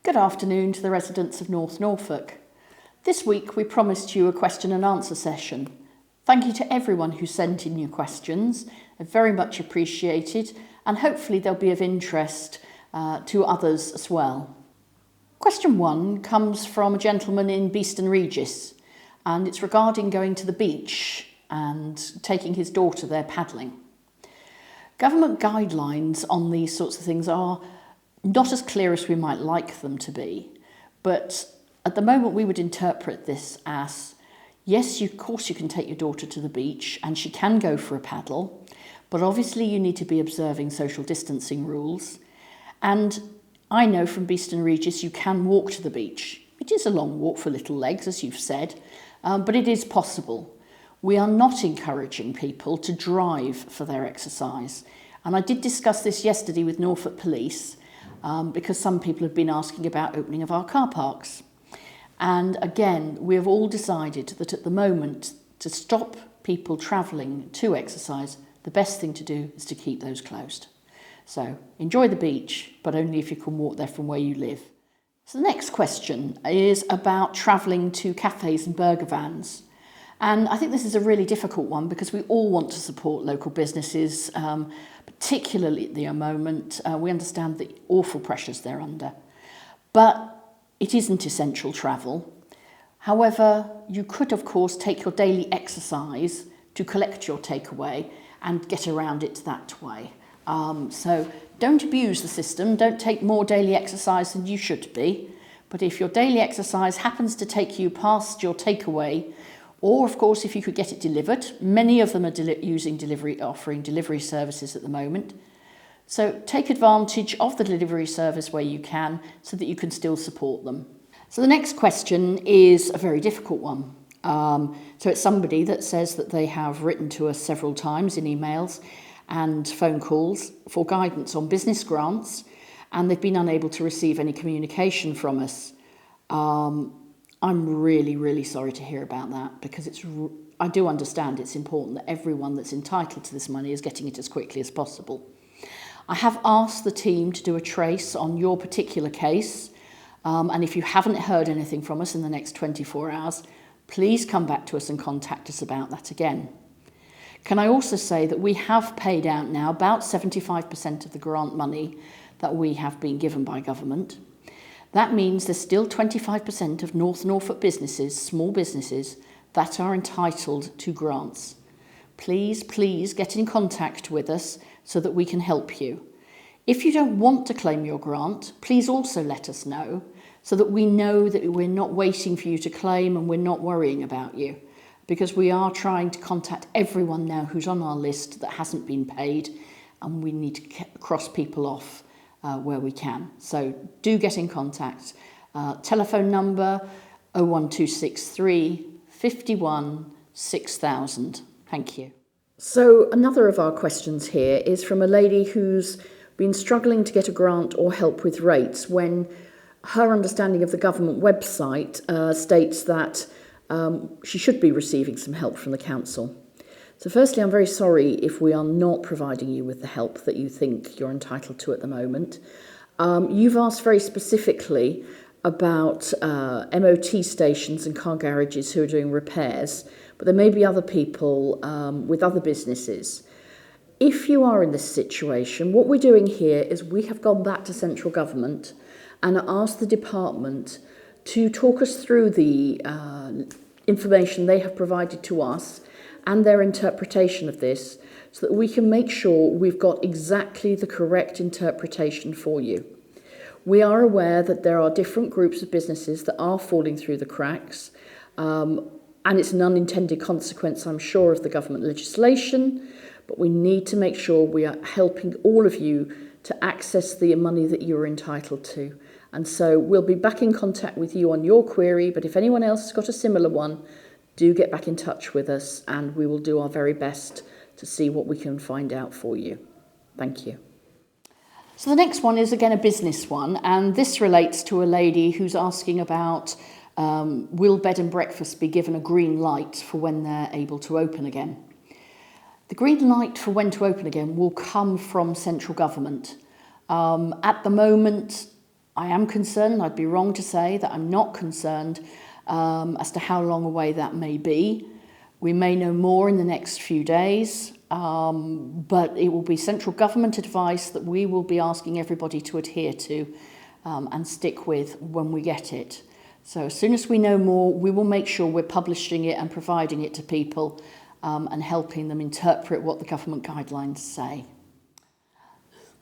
Good afternoon to the residents of North Norfolk. This week we promised you a question and answer session. Thank you to everyone who sent in your questions. They're very much appreciated and hopefully they'll be of interest to others as well. Question 1 comes from a gentleman in Beeston Regis and it's regarding going to the beach and taking his daughter there paddling. Government guidelines on these sorts of things are not as clear as we might like them to be, but at the moment we would interpret this as, yes, of course you can take your daughter to the beach and she can go for a paddle, but obviously you need to be observing social distancing rules. And I know from Beeston Regis you can walk to the beach. It is a long walk for little legs, as you've said, but it is possible. We are not encouraging people to drive for their exercise. And I did discuss this yesterday with Norfolk Police, because some people have been asking about opening of our car parks. And again, we have all decided that at the moment, to stop people travelling to exercise, the best thing to do is to keep those closed. So enjoy the beach, but only if you can walk there from where you live. So the next question is about travelling to cafes and burger vans. And I think this is a really difficult one because we all want to support local businesses, particularly at the moment. We understand the awful pressures they're under. But it isn't essential travel. However, you could, of course, take your daily exercise to collect your takeaway and get around it that way. So don't abuse the system. Don't take more daily exercise than you should be. But if your daily exercise happens to take you past your takeaway, or, of course, if you could get it delivered, many of them are offering delivery services at the moment. So take advantage of the delivery service where you can so that you can still support them. So the next question is a very difficult one. So it's somebody that says that they have written to us several times in emails and phone calls for guidance on business grants, and they've been unable to receive any communication from us. I'm really, really sorry to hear about that because I do understand it's important that everyone that's entitled to this money is getting it as quickly as possible. I have asked the team to do a trace on your particular case, and if you haven't heard anything from us in the next 24 hours, please come back to us and contact us about that again. Can I also say that we have paid out now about 75% of the grant money that we have been given by government. That means there's still 25% of North Norfolk businesses, small businesses, that are entitled to grants. Please get in contact with us so that we can help you. If you don't want to claim your grant, please also let us know so that we know that we're not waiting for you to claim and we're not worrying about you, because we are trying to contact everyone now who's on our list that hasn't been paid, and we need to cross people off where we can. So do get in contact. Telephone number 01263 51 6000. Thank you. So another of our questions here is from a lady who's been struggling to get a grant or help with rates when her understanding of the government website states that she should be receiving some help from the council. So firstly, I'm very sorry if we are not providing you with the help that you think you're entitled to at the moment. You've asked very specifically about MOT stations and car garages who are doing repairs, but there may be other people with other businesses. If you are in this situation, what we're doing here is we have gone back to central government and asked the department to talk us through the information they have provided to us and their interpretation of this so that we can make sure we've got exactly the correct interpretation for you. We are aware that there are different groups of businesses that are falling through the cracks, and it's an unintended consequence, I'm sure, of the government legislation, but we need to make sure we are helping all of you to access the money that you're entitled to. And so we'll be back in contact with you on your query, but if anyone else has got a similar one, do get back in touch with us and we will do our very best to see what we can find out for you. Thank you. So the next one is again a business one, and this relates to a lady who's asking about will bed and breakfast be given a green light for when they're able to open again. The green light for when to open again will come from central government. At the moment, I am concerned, and I'd be wrong to say that I'm not concerned as to how long away that may be. We may know more in the next few days, but it will be central government advice that we will be asking everybody to adhere to and stick with when we get it. So as soon as we know more, we will make sure we're publishing it and providing it to people and helping them interpret what the government guidelines say.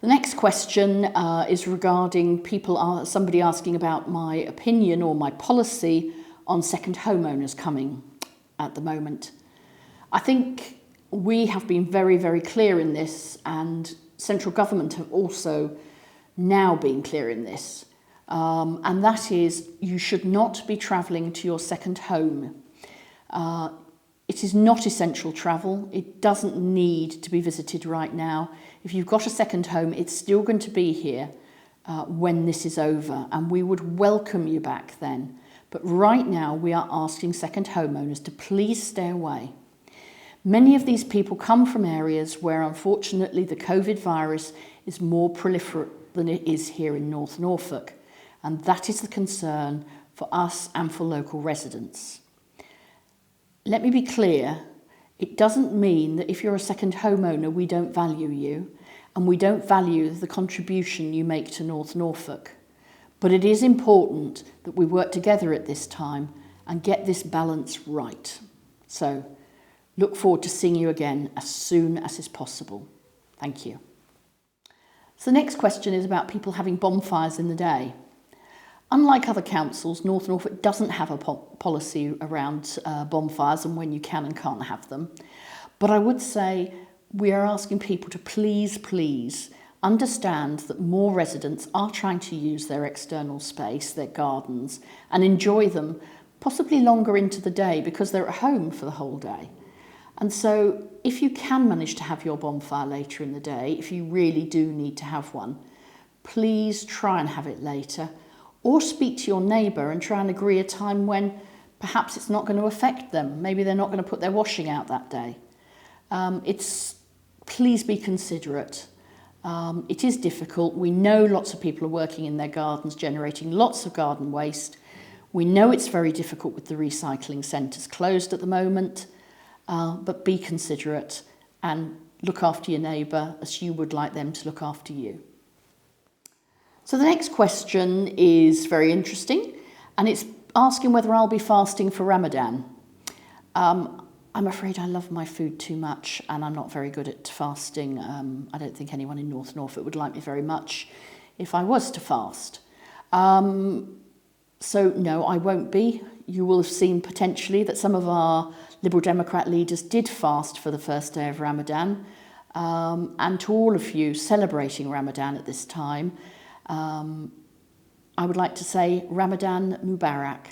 The next question is regarding somebody asking about my opinion or my policy on second homeowners coming at the moment. I think we have been very, very clear in this, and central government have also now been clear in this. And that is, you should not be travelling to your second home. It is not essential travel. It doesn't need to be visited right now. If you've got a second home, it's still going to be here when this is over, and we would welcome you back then. But right now, we are asking second homeowners to please stay away. Many of these people come from areas where, unfortunately, the COVID virus is more proliferate than it is here in North Norfolk. And that is the concern for us and for local residents. Let me be clear, it doesn't mean that if you're a second homeowner, we don't value you, and we don't value the contribution you make to North Norfolk. But it is important that we work together at this time and get this balance right. So, look forward to seeing you again as soon as is possible. Thank you. So the next question is about people having bonfires in the day. Unlike other councils, North Norfolk doesn't have a policy around bonfires and when you can and can't have them. But I would say we are asking people to please understand that more residents are trying to use their external space, their gardens, and enjoy them possibly longer into the day because they're at home for the whole day. And so if you can manage to have your bonfire later in the day, if you really do need to have one, please try and have it later. Or speak to your neighbour and try and agree a time when perhaps it's not going to affect them. Maybe they're not going to put their washing out that day. Please be considerate. It is difficult. We know lots of people are working in their gardens, generating lots of garden waste. We know it's very difficult with the recycling centres closed at the moment, but be considerate and look after your neighbour as you would like them to look after you. So the next question is very interesting, and it's asking whether I'll be fasting for Ramadan. I'm afraid I love my food too much, and I'm not very good at fasting. I don't think anyone in North Norfolk would like me very much if I was to fast. So no, I won't be. You will have seen potentially that some of our Liberal Democrat leaders did fast for the first day of Ramadan. And to all of you celebrating Ramadan at this time, I would like to say Ramadan Mubarak.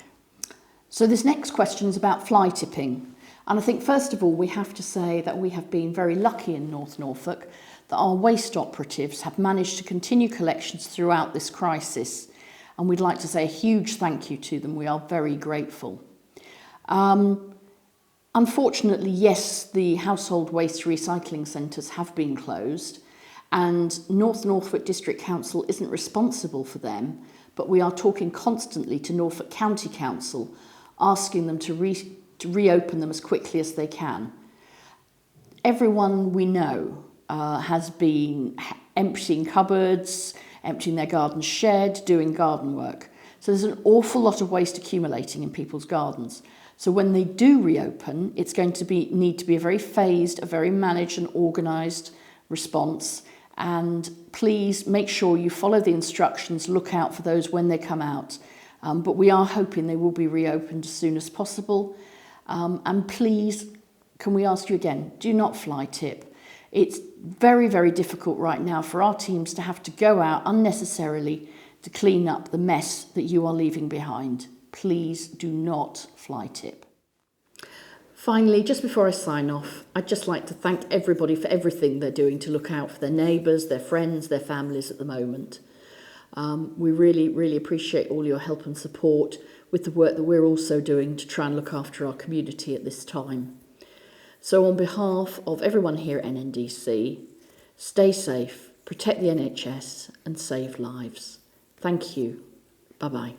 So this next question is about fly tipping. And I think first of all we have to say that we have been very lucky in North Norfolk that our waste operatives have managed to continue collections throughout this crisis. And we'd like to say a huge thank you to them. We are very grateful. Unfortunately, yes, the household waste recycling centres have been closed, and North Norfolk District Council isn't responsible for them, but we are talking constantly to Norfolk County Council, asking them to reopen them as quickly as they can. Everyone we know has been emptying cupboards, emptying their garden shed, doing garden work. So there's an awful lot of waste accumulating in people's gardens. So when they do reopen, it's going to need to be a very phased, a very managed and organised response. And please make sure you follow the instructions, look out for those when they come out. But we are hoping they will be reopened as soon as possible. And please, can we ask you again, do not fly tip. It's very, very difficult right now for our teams to have to go out unnecessarily to clean up the mess that you are leaving behind. Please do not fly tip. Finally, just before I sign off, I'd just like to thank everybody for everything they're doing to look out for their neighbours, their friends, their families at the moment. We really, really appreciate all your help and support with the work that we're also doing to try and look after our community at this time. So on behalf of everyone here at NNDC, stay safe, protect the NHS and save lives. Thank you. Bye-bye.